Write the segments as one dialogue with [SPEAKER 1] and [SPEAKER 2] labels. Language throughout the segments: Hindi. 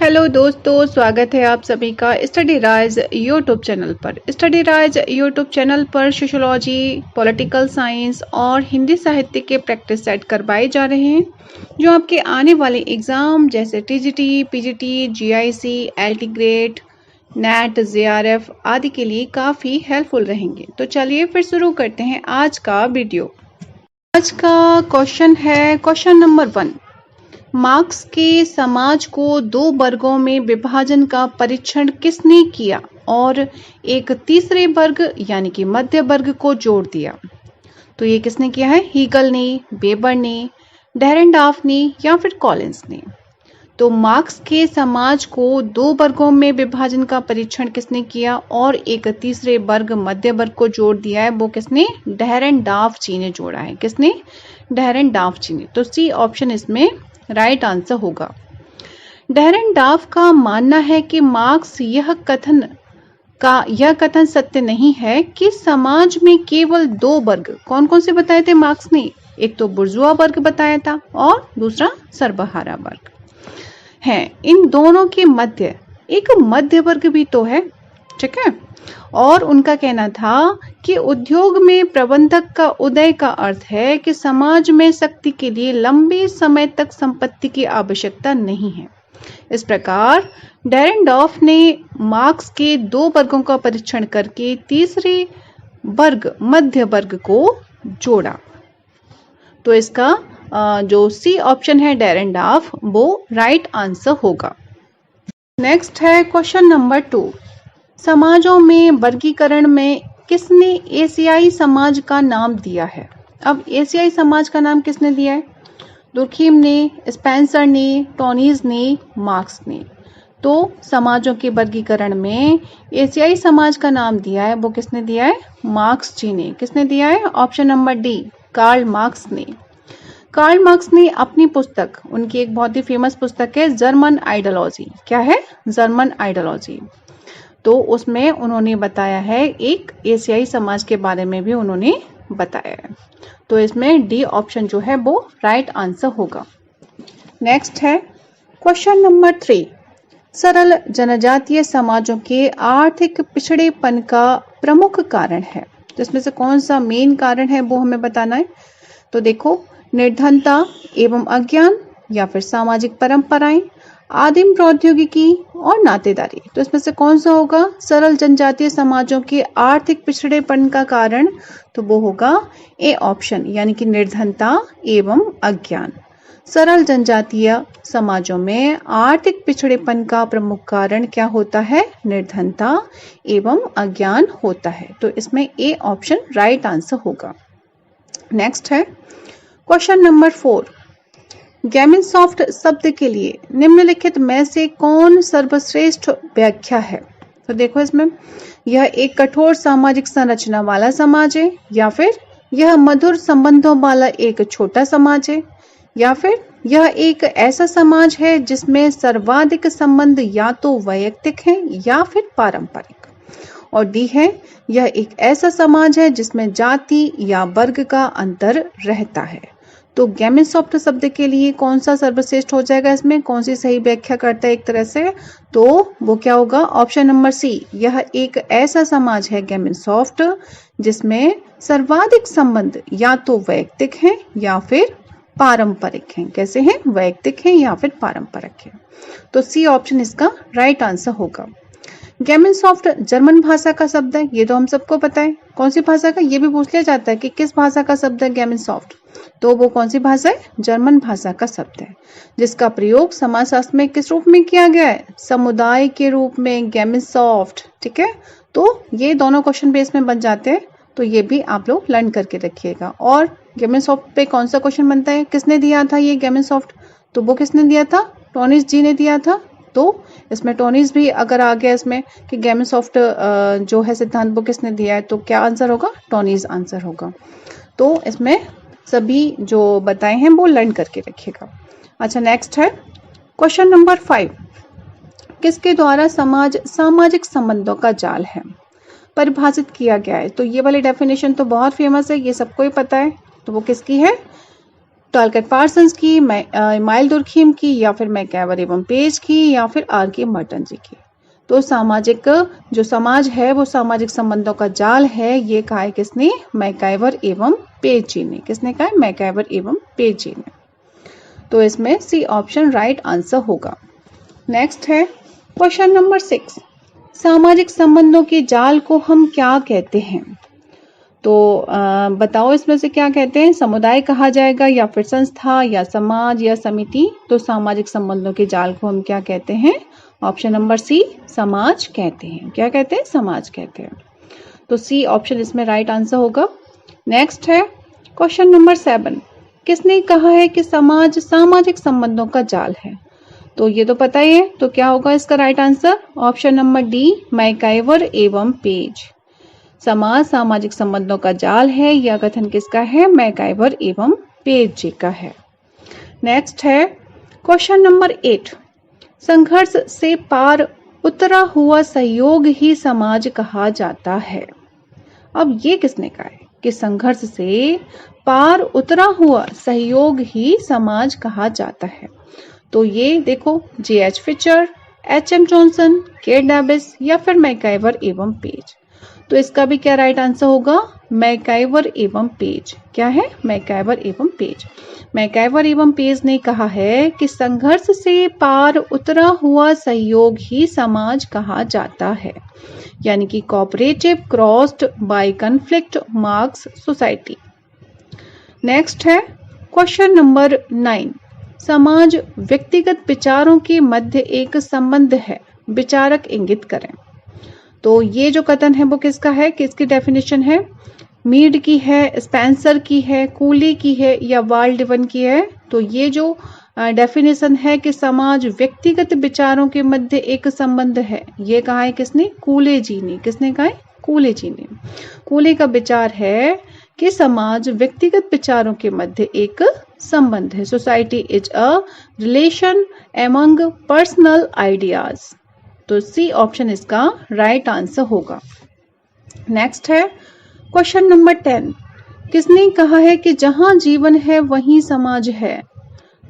[SPEAKER 1] हेलो दोस्तों, स्वागत है आप सभी का स्टडी राइज यूट्यूब चैनल पर। स्टडी राइज यूट्यूब चैनल पर सोशियोलॉजी, पॉलिटिकल साइंस और हिंदी साहित्य के प्रैक्टिस सेट करवाए जा रहे हैं जो आपके आने वाले एग्जाम जैसे TGT, PGT, GIC, LT grade, net, JRF आदि के लिए काफ़ी हेल्पफुल रहेंगे। तो चलिए फिर शुरू करते हैं आज का वीडियो। आज का क्वेश्चन है क्वेश्चन नंबर 1। मार्क्स के समाज को दो वर्गों में विभाजन का परीक्षण किसने किया और एक तीसरे वर्ग यानी कि मध्य वर्ग को जोड़ दिया? तो ये किसने किया है? हीगल ने, वेबर ने, डेरेनडार्फ ने या फिर कॉलिंस ने? तो मार्क्स के समाज को दो वर्गों में विभाजन का परीक्षण किसने किया और एक तीसरे वर्ग मध्य वर्ग को जोड़ दिया है? वो किसने? डेरेनडार्फ जी ने जोड़ा है। किसने? डेरेनडार्फ जी ने। तो सी ऑप्शन इसमें राइट आंसर होगा। डेरेनडार्फ का मानना है कि मार्क्स यह कथन सत्य नहीं है कि समाज में केवल दो वर्ग, कौन कौन से बताए थे मार्क्स ने? एक तो बुर्जुआ वर्ग बताया था और दूसरा सर्वहारा वर्ग है। इन दोनों के मध्य एक मध्य वर्ग भी तो है, ठीक है। और उनका कहना था कि उद्योग में प्रबंधक का उदय का अर्थ है कि समाज में शक्ति के लिए लंबे समय तक संपत्ति की आवश्यकता नहीं है। इस प्रकार डेरेनडार्फ ने मार्क्स के दो वर्गों का परीक्षण करके तीसरे वर्ग मध्य वर्ग को जोड़ा। तो इसका जो सी ऑप्शन है डेरेनडार्फ, वो राइट आंसर होगा। नेक्स्ट है क्वेश्चन नंबर 2। समाजों में वर्गीकरण में किसने एशियाई समाज का नाम दिया है? अब एशियाई समाज का नाम किसने दिया है? दुर्खीम ने, स्पेंसर ने, टोनीज ने, मार्क्स ने। तो समाजों के वर्गीकरण में एशियाई समाज का नाम दिया है, वो किसने दिया है? मार्क्स जी ने। किसने दिया है? Option number D, Karl Marx ने। कार्ल मार्क्स ने अपनी पुस्तक, उनकी एक बहुत ही फेमस पुस्तक है जर्मन आइडियोलॉजी। क्या है? German ideology. तो उसमें उन्होंने बताया है, एक एशियाई समाज के बारे में भी उन्होंने बताया है। तो इसमें डी ऑप्शन जो है वो राइट आंसर होगा। नेक्स्ट है क्वेश्चन नंबर 3। सरल जनजातीय समाजों के आर्थिक पिछड़ेपन का प्रमुख कारण है, जिसमें से कौन सा मेन कारण है वो हमें बताना है। तो देखो, निर्धनता एवं अज्ञान या फिर सामाजिक परंपराएं, आदिम प्रौद्योगिकी और नातेदारी। तो इसमें से कौन सा होगा सरल जनजातीय समाजों के आर्थिक पिछड़ेपन का कारण? तो वो होगा ए ऑप्शन, यानी कि निर्धनता एवं अज्ञान। सरल जनजातीय समाजों में आर्थिक पिछड़ेपन का प्रमुख कारण क्या होता है? निर्धनता एवं अज्ञान होता है। तो इसमें ए ऑप्शन राइट आंसर होगा। नेक्स्ट है क्वेश्चन नंबर 4। गैमिनसॉफ्ट शब्द के लिए निम्नलिखित में से कौन सर्वश्रेष्ठ व्याख्या है? तो देखो, इसमें यह एक कठोर सामाजिक संरचना वाला समाज है, या फिर यह मधुर संबंधों वाला एक छोटा समाज है, या फिर यह एक ऐसा समाज है जिसमें सर्वाधिक संबंध या तो वैयक्तिक हैं या फिर पारंपरिक, और डी है यह एक ऐसा समाज है जिसमें जाति या वर्ग का अंतर रहता है। तो गैमिनसॉफ्ट शब्द के लिए कौन सा सर्वश्रेष्ठ हो जाएगा? इसमें कौन सी सही व्याख्या करता है एक तरह से? तो वो क्या होगा? ऑप्शन नंबर सी, यह एक ऐसा समाज है गैमिनसॉफ्ट जिसमें सर्वाधिक संबंध या तो वैयक्तिक हैं या फिर पारंपरिक हैं। कैसे हैं? वैयक्तिक हैं या फिर पारंपरिक हैं। तो सी ऑप्शन इसका राइट आंसर होगा। गैमिनसॉफ्ट जर्मन भाषा का शब्द है, ये तो हम सबको पता है। कौन सी भाषा का? ये भी पूछ लिया जाता है कि किस भाषा का शब्द है गैमिनसॉफ्ट। तो वो कौन सी भाषा है? जर्मन भाषा का शब्द है, जिसका प्रयोग समाजशास्त्र में किस रूप में किया गया है? समुदाय के रूप में, गैमिनसॉफ्ट। ठीक है, तो ये दोनों क्वेश्चन बेस में बन जाते हैं, तो ये भी आप लोग लर्न करके रखिएगा। और गैमिनसॉफ्ट पे कौन सा क्वेश्चन बनता है? किसने दिया था ये गैमिनसॉफ्ट? तो वो किसने दिया था? टोनीज जी ने दिया था। तो इसमें टोनीज भी अगर आ गया इसमें कि गैमिनसॉफ्ट जो है सिद्धांत वो किसने दिया है, तो क्या आंसर होगा? टोनीज आंसर होगा। तो इसमें सभी जो बताए हैं वो लर्न करके रखिएगा। अच्छा, नेक्स्ट है क्वेश्चन नंबर 5। किसके द्वारा समाज सामाजिक संबंधों का जाल है परिभाषित किया गया है? तो ये वाली डेफिनेशन तो बहुत फेमस है, ये सबको ही पता है। तो वो किसकी है? टॉलकट पार्सन्स की, माइल दुर्खीम की, या फिर मैकआवर एवं पेज की, या फिर आर.के. मर्टन जी की। तो सामाजिक जो समाज है वो सामाजिक संबंधों का जाल है, ये कहा है किसने? मैकआवर एवं पेज जी ने। किसने कहा है? मैकआवर एवं पेज जी ने। तो इसमें सी ऑप्शन राइट आंसर होगा। नेक्स्ट है क्वेश्चन नंबर 6, सामाजिक संबंधों के जाल को हम क्या कहते हैं? तो बताओ इसमें से क्या कहते हैं? समुदाय कहा जाएगा, या फिर संस्था, या समाज, या समिति? तो सामाजिक संबंधों के जाल को हम क्या कहते हैं? ऑप्शन नंबर सी, समाज कहते हैं। क्या कहते हैं? समाज कहते हैं। तो सी ऑप्शन इसमें राइट आंसर होगा। नेक्स्ट है क्वेश्चन नंबर 7, किसने कहा है कि समाज सामाजिक संबंधों का जाल है? तो ये तो पता ही है, तो क्या होगा इसका right answer? Option number D, MacIver एवं पेज। समाज सामाजिक संबंधों का जाल है, यह कथन किसका है? मैकआवर एवं पेज जी का है। नेक्स्ट है क्वेश्चन नंबर 8, संघर्ष से पार उतरा हुआ सहयोग ही समाज कहा जाता है। अब ये किसने कहा है कि संघर्ष से पार उतरा हुआ सहयोग ही समाज कहा जाता है? तो ये देखो, J.H. Feature, H.M. जॉनसन, के डेविस, या फिर मैकआवर एवं पेज। तो इसका भी क्या राइट आंसर होगा? मैकआवर एवं पेज। क्या है? मैकआवर एवं पेज। मैकआवर एवं पेज ने कहा है कि संघर्ष से पार उतरा हुआ सहयोग ही समाज कहा जाता है, यानी कि cooperative crossed by conflict marks society. Next है क्वेश्चन नंबर 9, समाज व्यक्तिगत विचारों के मध्य एक संबंध है, विचारक इंगित करें। तो ये जो कथन है वो किसका है? किसकी डेफिनेशन है? मीड की है, स्पेंसर की है, कूली की है, या वाल्डवन की है? तो ये जो डेफिनेशन है कि समाज व्यक्तिगत विचारों के मध्य एक संबंध है, ये कहा है किसने? कूले जी ने। किसने कहा है? कूले जी ने। कूले का विचार है कि समाज व्यक्तिगत विचारों के मध्य एक संबंध है। Society is a relation among personal ideas. तो सी ऑप्शन इसका राइट आंसर होगा। नेक्स्ट है क्वेश्चन नंबर 10, किसने कहा है कि जहां जीवन है वहीं समाज है?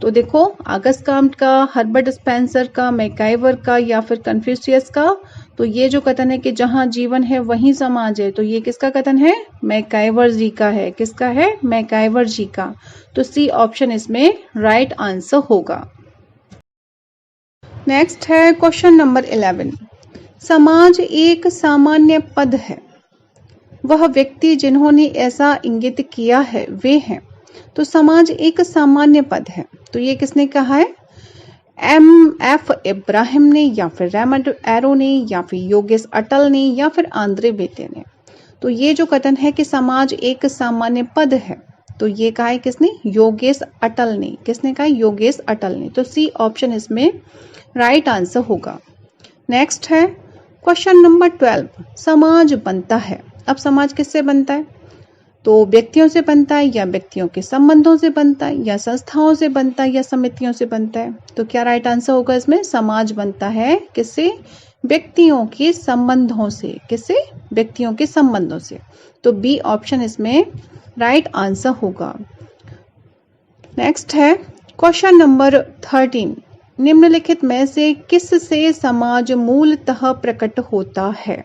[SPEAKER 1] तो देखो, अगस्त काम्ट का, हर्बर्ट स्पेंसर का, मैकआवर का, या फिर कन्फ्यूशियस का। तो ये जो कथन है कि जहां जीवन है वहीं समाज है, तो ये किसका कथन है? मैकआवर जी का है। किसका है? मैकआवर जी का। तो सी ऑप्शन इसमें राइट आंसर होगा। नेक्स्ट है क्वेश्चन नंबर 11, समाज एक सामान्य पद है, वह व्यक्ति जिन्होंने ऐसा इंगित किया है वे हैं। तो समाज एक सामान्य पद है, तो ये किसने कहा है? M.F. इब्राहिम ने, या फिर रेमंड एरो ने, या फिर योगेश अटल ने, या फिर आंद्रे बेते ने। तो ये जो कथन है कि समाज एक सामान्य पद है, तो ये कहा है किसने? योगेश अटल ने। किसने कहा? योगेश अटल ने। तो सी ऑप्शन इसमें राइट आंसर होगा। नेक्स्ट है क्वेश्चन नंबर 12, समाज बनता है। अब समाज किससे बनता है? तो व्यक्तियों से बनता है, या व्यक्तियों के संबंधों से बनता है, या संस्थाओं से बनता है, या समितियों से बनता है? तो क्या राइट आंसर होगा इसमें? समाज बनता है किससे? व्यक्तियों के संबंधों से। किससे? व्यक्तियों के संबंधों से। तो बी ऑप्शन इसमें राइट आंसर होगा। नेक्स्ट है क्वेश्चन नंबर 13, निम्नलिखित में से किससे समाज मूलतः प्रकट होता है?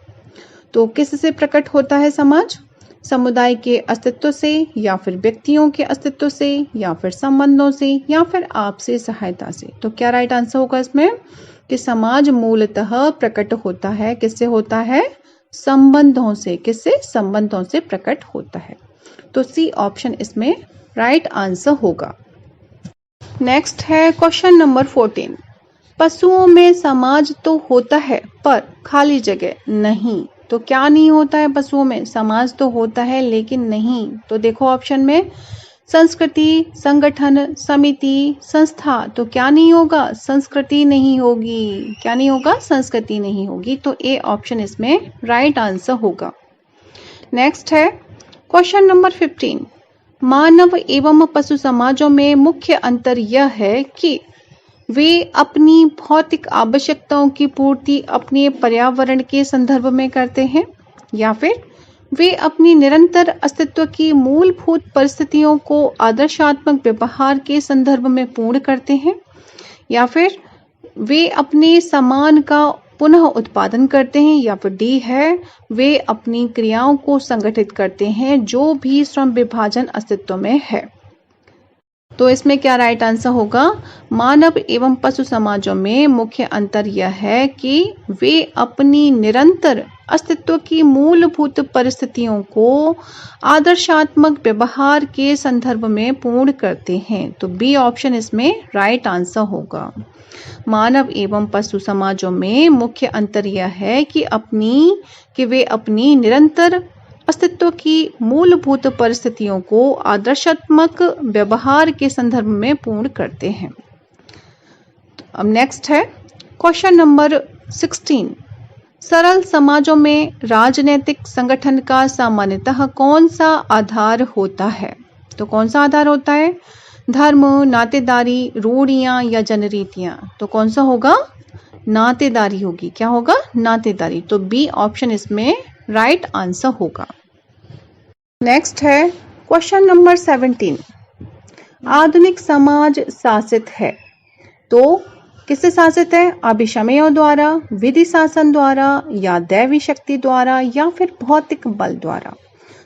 [SPEAKER 1] तो किससे प्रकट होता है समाज? समुदाय के अस्तित्व से, या फिर व्यक्तियों के अस्तित्व से, या फिर संबंधों से, या फिर आपसी सहायता से? तो क्या राइट आंसर होगा इसमें? कि समाज मूलतः प्रकट होता है किससे होता है? संबंधों से। किससे? संबंधों से प्रकट होता है। तो सी ऑप्शन इसमें राइट आंसर होगा। नेक्स्ट है क्वेश्चन नंबर 14, पशुओं में समाज तो होता है पर खाली जगह नहीं। तो क्या नहीं होता है पशुओं में? समाज तो होता है लेकिन नहीं। तो देखो ऑप्शन में, संस्कृति, संगठन, समिति, संस्था। तो क्या नहीं होगा? संस्कृति नहीं होगी। क्या नहीं होगा? संस्कृति नहीं होगी। तो ए ऑप्शन इसमें राइट आंसर होगा। नेक्स्ट है क्वेश्चन नंबर 15, मानव एवं पशु समाजों में मुख्य अंतर यह है कि वे अपनी भौतिक आवश्यकताओं की पूर्ति अपने पर्यावरण के संदर्भ में करते हैं, या फिर वे अपनी निरंतर अस्तित्व की मूलभूत परिस्थितियों को आदर्शात्मक व्यवहार के संदर्भ में पूर्ण करते हैं, या फिर वे अपने सामान का पुनः उत्पादन करते हैं, या फिर डी है वे अपनी क्रियाओं को संगठित करते हैं जो भी श्रम विभाजन अस्तित्व में है। तो इसमें क्या राइट आंसर होगा? मानव एवं पशु समाजों में मुख्य अंतर यह है कि वे अपनी निरंतर अस्तित्व की मूलभूत परिस्थितियों को आदर्शात्मक व्यवहार के संदर्भ में पूर्ण करते हैं। तो बी ऑप्शन इसमें राइट आंसर होगा। मानव एवं पशु समाजों में मुख्य अंतर यह है कि वे अपनी निरंतर अस्तित्व की मूलभूत परिस्थितियों को आदर्शात्मक व्यवहार के संदर्भ में पूर्ण करते हैं। अब नेक्स्ट है क्वेश्चन नंबर 16। सरल समाजों में राजनीतिक संगठन का सामान्यतः कौन सा आधार होता है? तो कौन सा आधार होता है? धर्म, नातेदारी, रूढ़ियां या जनरीतियां? तो कौन सा होगा? नातेदारी होगी। क्या होगा? नातेदारी। तो बी ऑप्शन इसमें राइट आंसर होगा। नेक्स्ट है क्वेश्चन नंबर 17। आधुनिक समाज शासित है तो किससे शासित है? अभिशमयों द्वारा, विधि शासन द्वारा, या दैवी शक्ति द्वारा, या फिर भौतिक बल द्वारा?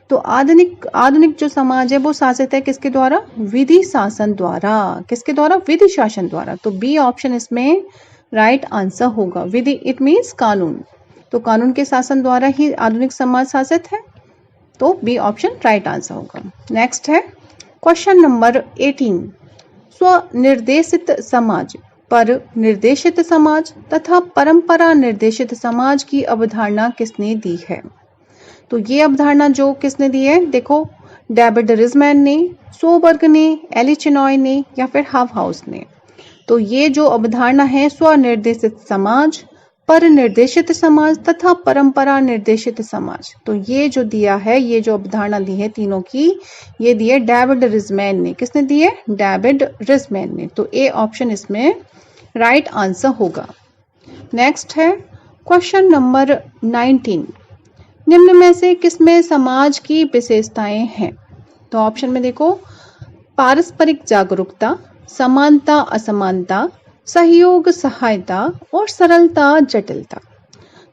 [SPEAKER 1] तो आधुनिक जो समाज है वो शासित है किसके द्वारा? विधि शासन द्वारा। किसके द्वारा? विधि शासन द्वारा। तो बी ऑप्शन इसमें राइट आंसर होगा। विधि इट मीन्स कानून। तो कानून के शासन द्वारा ही आधुनिक समाज शासित है। तो बी ऑप्शन राइट आंसर होगा। नेक्स्ट है क्वेश्चन नंबर 18। स्वनिर्देशित समाज, पर निर्देशित समाज तथा परंपरा निर्देशित समाज की अवधारणा किसने दी है? तो ये अवधारणा जो किसने दी है? देखो, डेविड रिजमैन ने, सोबर्ग ने, एलिचिनॉय ने, या फिर हाफहाउस ने। तो ये जो अवधारणा है स्वनिर्देशित समाज, पर निर्देशित समाज तथा परंपरा निर्देशित समाज, तो ये जो दिया है, ये जो अवधारणा दी है तीनों की, ये दी है डेविड रिजमैन ने। किसने दी है? डेविड रिजमैन ने। तो ए ऑप्शन इसमें राइट आंसर होगा। नेक्स्ट है क्वेश्चन नंबर 19। निम्न में से किसमें समाज की विशेषताएं हैं? तो ऑप्शन में देखो, पारस्परिक जागरूकता, समानता असमानता, सहयोग सहायता, और सरलता जटिलता।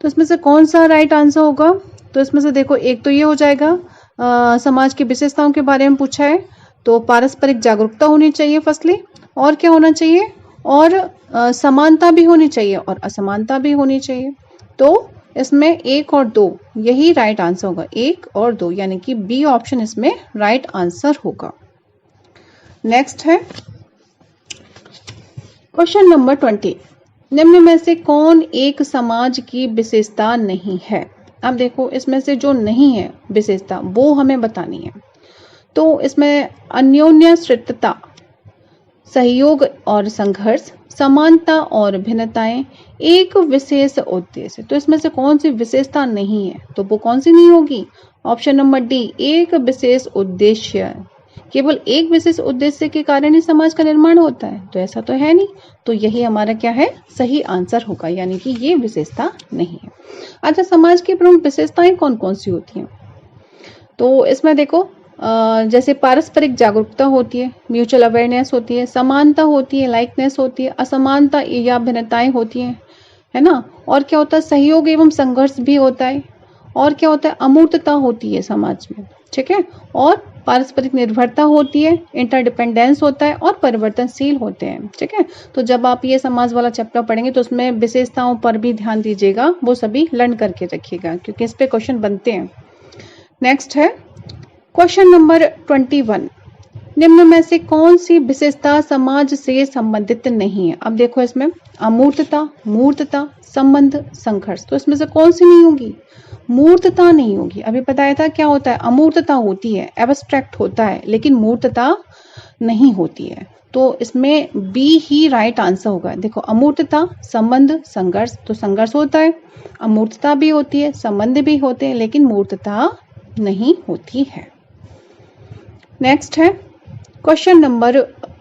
[SPEAKER 1] तो इसमें से कौन सा राइट आंसर होगा? तो इसमें से देखो, एक तो ये हो जाएगा समाज की विशेषताओं के बारे में पूछा है, तो पारस्परिक जागरूकता होनी चाहिए फर्स्टली, और क्या होना चाहिए? और समानता भी होनी चाहिए और असमानता भी होनी चाहिए। तो इसमें 1 और 2 यही राइट आंसर होगा। 1 और 2 यानी कि बी ऑप्शन इसमें राइट आंसर होगा। नेक्स्ट है क्वेश्चन नंबर 20। निम्न में से कौन एक समाज की विशेषता नहीं है? अब देखो, इसमें से जो नहीं है विशेषता वो हमें बतानी है। तो इसमें अन्योन्याश्रितता, सहयोग और संघर्ष, समानता और भिन्नताएं, एक विशेष उद्देश्य। तो इसमें से कौन सी विशेषता नहीं है? तो वो कौन सी नहीं होगी? ऑप्शन नंबर डी, एक विशेष उद्देश्य। केवल एक विशेष उद्देश्य के कारण ही समाज का निर्माण होता है? तो ऐसा तो है नहीं। तो यही हमारा क्या है? सही आंसर होगा, यानी कि ये विशेषता नहीं है। अच्छा, समाज की प्रमुख विशेषताएं कौन कौन सी होती हैं? तो इसमें देखो, जैसे पारस्परिक जागरूकता होती है, म्यूचुअल अवेयरनेस होती है, समानता होती है, लाइकनेस होती है, असमानता या भिन्नताएं होती हैं, है ना? और क्या होता है? सहयोग एवं संघर्ष भी होता है। और क्या होता है? अमूर्तता होती है समाज में, ठीक है? और पारस्परिक निर्भरता होती है, इंटरडिपेंडेंस होता है, और परिवर्तनशील होते हैं, ठीक है? तो जब आप ये समाज वाला चैप्टर पढ़ेंगे तो उसमें विशेषताओं पर भी ध्यान दीजिएगा, वो सभी लर्न करके रखिएगा क्योंकि इस पे क्वेश्चन बनते हैं। नेक्स्ट है क्वेश्चन नंबर 21। निम्न में से कौन सी विशेषता समाज से संबंधित नहीं है? अब देखो, इसमें अमूर्तता, मूर्तता, संबंध, संघर्ष, तो इसमें से कौन सी नहीं होगी? मूर्तता नहीं होगी। अभी बताया था क्या होता है? अमूर्तता होती है, एब्स्ट्रैक्ट होता है, लेकिन मूर्तता नहीं होती है। तो इसमें बी ही राइट आंसर होगा। देखो, अमूर्तता, संबंध, संघर्ष, तो संघर्ष होता है, अमूर्तता भी होती है, संबंध भी होते हैं, लेकिन मूर्तता नहीं होती है। नेक्स्ट है क्वेश्चन नंबर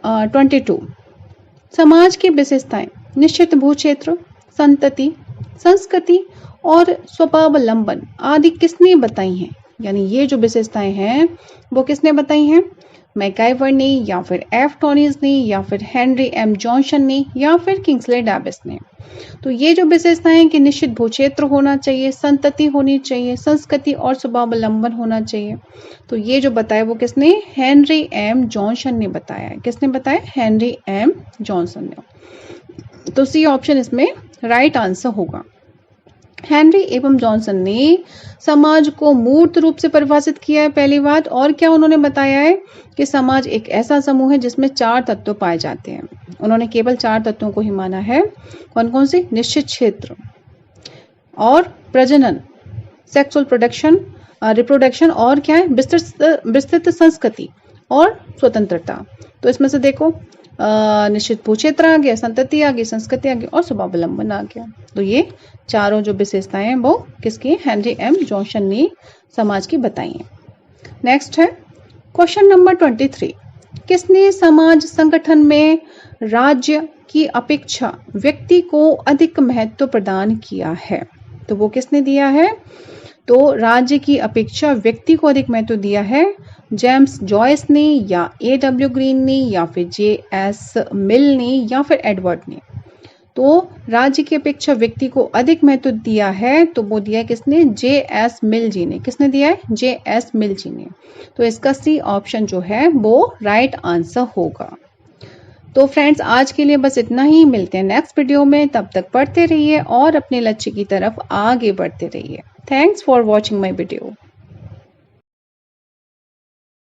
[SPEAKER 1] 22। समाज की विशेषताएं निश्चित भूक्षेत्र, संतति, संस्कृति और स्वावलंबन आदि किसने बताई हैं? यानी ये जो विशेषताएं हैं वो किसने बताई हैं? मैकआइवर ने, या फिर एफ टोनीज ने, या फिर हेनरी एम जॉनसन ने, या फिर किंग्सले डेविस ने। तो ये जो विशेषताएं कि निश्चित भूक्षेत्र होना चाहिए, संतति होनी चाहिए, संस्कृति और स्वावलंबन होना चाहिए, तो ये जो बताया वो किसने? हेनरी एम जॉनसन ने बताया है। किसने बताया? हेनरी एम जॉनसन ने। तो सी ऑप्शन इसमें राइट आंसर होगा। हेनरी एवं जॉनसन ने समाज को मूर्त रूप से परिभाषित किया है, पहली बात। और क्या उन्होंने बताया है कि समाज एक ऐसा समूह है जिसमें 4 तत्व पाए जाते हैं। उन्होंने केवल 4 तत्वों को ही माना है। कौन कौन से? निश्चित क्षेत्र और प्रजनन, सेक्सुअल प्रोडक्शन, रिप्रोडक्शन, और क्या है? विस्तृत संस्कृति और स्वतंत्रता। तो इसमें से देखो निश्चित भूक्षेत्र आ गया, संतति आ गई, संस्कृति आ गई और स्वावलंबन आ गया। तो ये चारों जो विशेषताएं हैं वो किसकी? हेनरी एम जॉनसन ने समाज की बताई हैं। नेक्स्ट है क्वेश्चन नंबर 23। किसने समाज संगठन में राज्य की अपेक्षा व्यक्ति को अधिक महत्व प्रदान किया है? तो वो किसने दिया है? तो राज्य की अपेक्षा व्यक्ति को अधिक महत्व दिया है जेम्स जॉयस ने, या A.W. ग्रीन ने, या फिर J.S. मिल ने, या फिर एडवर्ड ने। तो राज्य की अपेक्षा व्यक्ति को अधिक महत्व दिया है, तो वो दिया है किसने? J.S. मिल जी ने। किसने दिया है? J.S. मिल जी ने। तो इसका सी ऑप्शन जो है वो राइट आंसर होगा। तो फ्रेंड्स आज के लिए बस इतना ही। मिलते हैं नेक्स्ट वीडियो में। तब तक पढ़ते रहिए और अपने लक्ष्य की तरफ आगे बढ़ते रहिए। Thanks for watching my video.